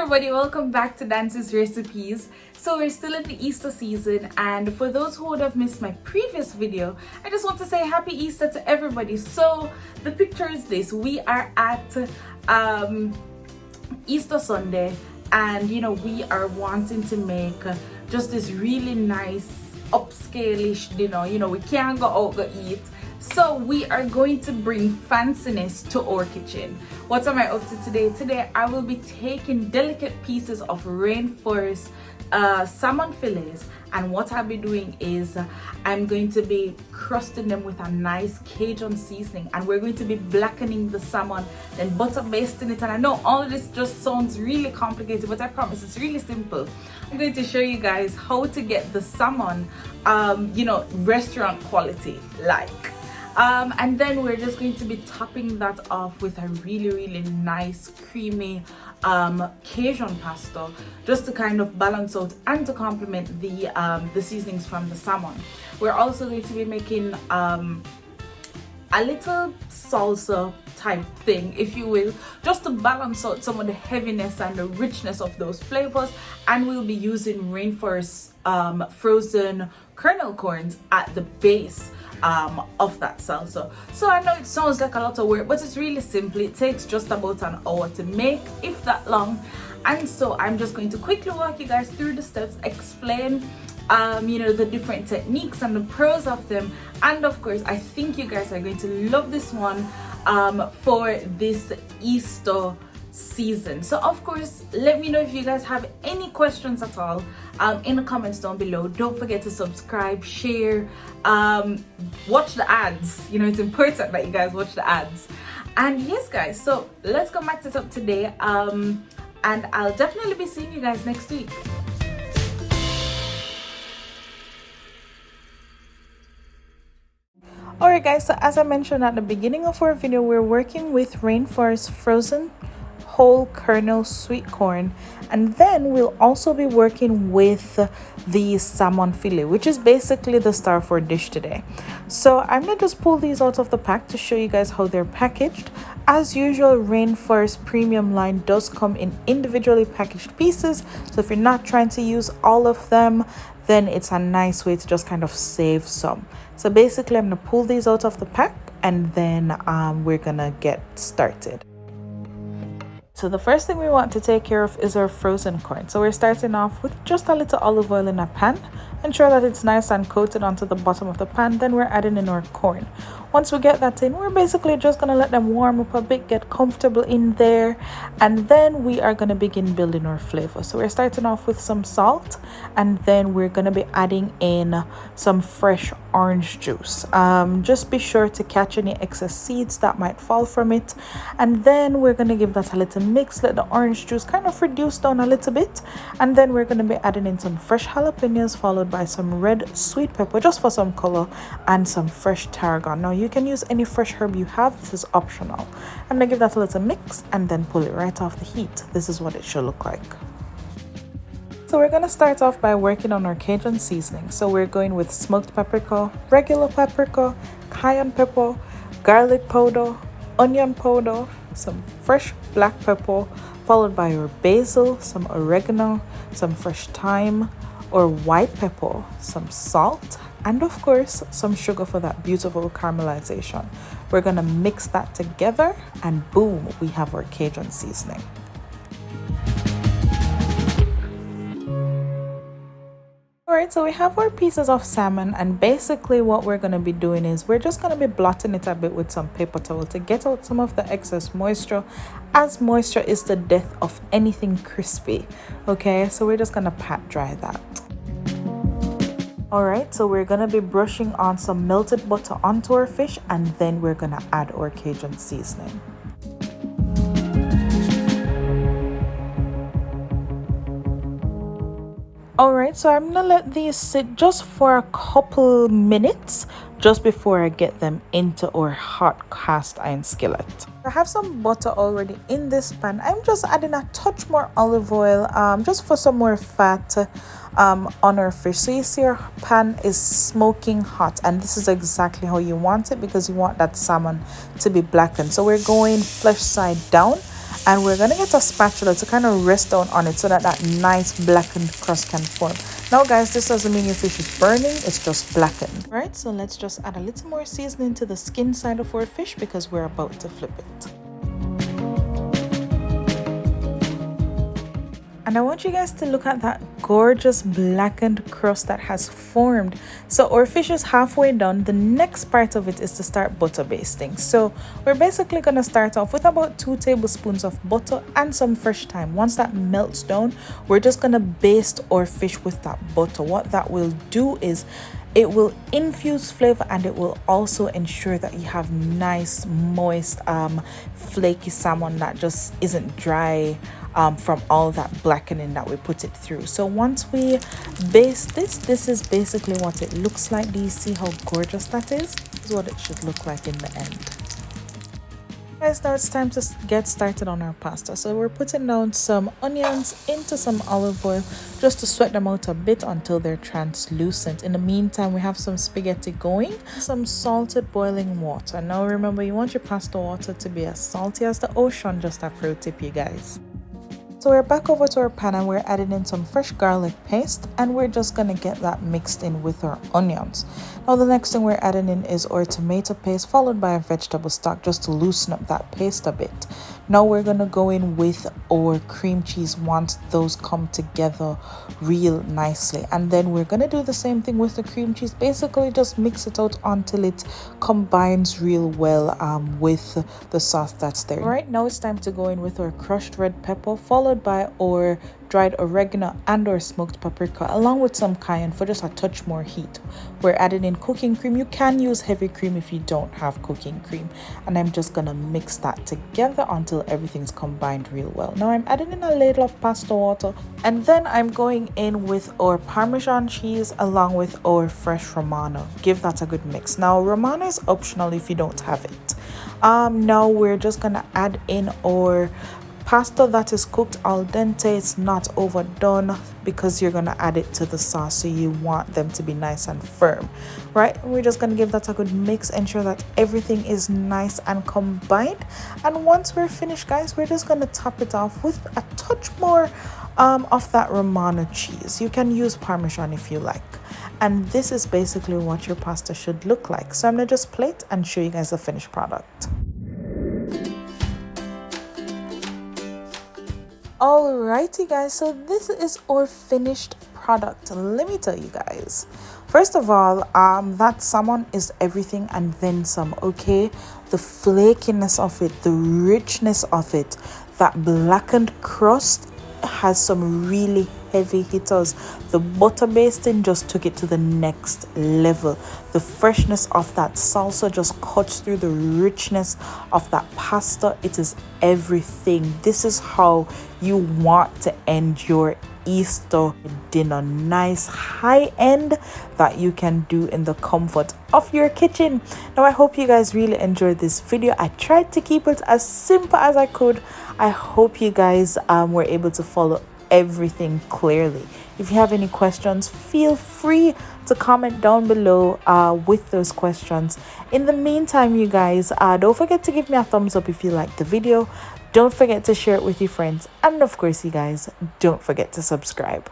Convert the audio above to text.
everybody, welcome back to Danzii's Recipes. So we're still in the Easter season, and for those who would have missed my previous video, I just want to say happy Easter to everybody. So the picture is this: we are at Easter Sunday, and we are wanting to make just this really nice upscale-ish dinner. We can't go out to eat, so we are going to bring fanciness to our kitchen. What am I up to today? Today I will be taking delicate pieces of Rainforest salmon fillets, and what I'll be doing is I'm going to be crusting them with a nice Cajun seasoning, and we're going to be blackening the salmon, then butter basting it. And I know all of this just sounds really complicated, but I promise it's really simple. I'm going to show you guys how to get the salmon restaurant quality like. And then we're just going to be topping that off with a really nice creamy Cajun pasta, just to kind of balance out and to complement the seasonings from the salmon. We're also going to be making a little salsa type thing, if you will, just to balance out some of the heaviness and the richness of those flavors. And we'll be using Rainforest frozen kernel corns at the base of that salsa. So I know it sounds like a lot of work, but it's really simple. It takes just about an hour to make, if that long. And so I'm just going to quickly walk you guys through the steps, explain the different techniques and the pros of them. And of course, I think you guys are going to love this one for this Easter season. So of course, let me know if you guys have any questions at all in the comments down below. Don't forget to subscribe, share, watch the ads. It's important that you guys watch the ads. And yes guys, so let's go max it up today, and I'll definitely be seeing you guys next week. Alright guys, so as I mentioned at the beginning of our video, we're working with Rainforest frozen whole kernel sweet corn, and then we'll also be working with the salmon fillet, which is basically the star for dish today. So I'm gonna just pull these out of the pack to show you guys how they're packaged. As usual, Rainforest premium line does come in individually packaged pieces, so if you're not trying to use all of them, then it's a nice way to just kind of save some. So basically I'm gonna pull these out of the pack, and then we're gonna get started. So the first thing we want to take care of is our frozen corn. So we're starting off with just a little olive oil in a pan. Ensure that it's nice and coated onto the bottom of the pan. Then we're adding in our corn. Once we get that in, we're basically just going to let them warm up a bit, get comfortable in there, and then we are going to begin building our flavor. So we're starting off with some salt, and then we're going to be adding in some fresh orange juice. Just be sure to catch any excess seeds that might fall from it, and then we're going to give that a little mix. Let the orange juice kind of reduce down a little bit, and then we're going to be adding in some fresh jalapenos, followed by some red sweet pepper just for some color, and some fresh tarragon. Now you can use any fresh herb you have. This is optional. I'm gonna give that a little mix and then pull it right off the heat. This is what it should look like. So we're gonna start off by working on our Cajun seasoning. So we're going with smoked paprika, regular paprika, cayenne pepper, garlic powder, onion powder, some fresh black pepper, followed by our basil, some oregano, some fresh thyme, or white pepper, some salt, and of course some sugar for that beautiful caramelization. We're gonna mix that together, and boom, we have our Cajun seasoning. Alright, so we have our pieces of salmon, and basically what we're going to be doing is we're just going to be blotting it a bit with some paper towel to get out some of the excess moisture, as moisture is the death of anything crispy. Okay, so we're just going to pat dry that. Alright, so we're going to be brushing on some melted butter onto our fish, and then we're going to add our Cajun seasoning. Alright, so I'm gonna let these sit just for a couple minutes just before I get them into our hot cast iron skillet. I have some butter already in this pan. I'm just adding a touch more olive oil just for some more fat on our fish. So you see our pan is smoking hot, and this is exactly how you want it because you want that salmon to be blackened. So we're going flesh side down, and we're gonna get a spatula to kind of rest down on it so that that nice blackened crust can form. Now guys, this doesn't mean your fish is burning, it's just blackened. Right, so let's just add a little more seasoning to the skin side of our fish because we're about to flip it. And I want you guys to look at that gorgeous blackened crust that has formed. So our fish is halfway done. The next part of it is to start butter basting. So we're basically going to start off with about 2 tablespoons of butter and some fresh thyme. Once that melts down, we're just going to baste our fish with that butter. What that will do is it will infuse flavor, and it will also ensure that you have nice, moist, flaky salmon that just isn't dry from all that blackening that we put it through. So once we baste this is basically what it looks like. Do you see how gorgeous that is? This is what it should look like in the end. Guys, now it's time to get started on our pasta. So we're putting down some onions into some olive oil just to sweat them out a bit until they're translucent. In the meantime, we have some spaghetti going, some salted boiling water. Now remember, you want your pasta water to be as salty as the ocean. Just a pro tip, you guys. So we're back over to our pan and we're adding in some fresh garlic paste, and we're just going to get that mixed in with our onions. Now the next thing we're adding in is our tomato paste, followed by a vegetable stock just to loosen up that paste a bit. Now we're going to go in with our cream cheese once those come together real nicely. And then we're going to do the same thing with the cream cheese. Basically just mix it out until it combines real well with the sauce that's there. All right, now it's time to go in with our crushed red pepper, followed by our dried oregano and or smoked paprika, along with some cayenne for just a touch more heat. We're adding in cooking cream. You can use heavy cream if you don't have cooking cream, and I'm just gonna mix that together until everything's combined real well. Now I'm adding in a ladle of pasta water, and then I'm going in with our Parmesan cheese along with our fresh Romano. Give that a good mix. Now Romano is optional if you don't have it. Now we're just gonna add in our pasta that is cooked al dente. It's not overdone because you're going to add it to the sauce, so you want them to be nice and firm, right? We're just going to give that a good mix, ensure that everything is nice and combined. And once we're finished, guys, we're just going to top it off with a touch more of that Romano cheese. You can use Parmesan if you like. And this is basically what your pasta should look like. So I'm going to just plate and show you guys the finished product. Alrighty guys, so this is our finished product. Let me tell you guys, first of all, that salmon is everything and then some. Okay, the flakiness of it, the richness of it, that blackened crust has some really heavy hitters. The butter basting just took it to the next level. The freshness of that salsa just cuts through the richness of that pasta. It is everything. This is how you want to end your Easter dinner. Nice high end that you can do in the comfort of your kitchen. Now I hope you guys really enjoyed this video. I tried to keep it as simple as I could. I hope you guys were able to follow everything clearly. If you have any questions, feel free to comment down below with those questions. In the meantime, you guys, don't forget to give me a thumbs up if you liked the video. Don't forget to share it with your friends, and of course, you guys, don't forget to subscribe.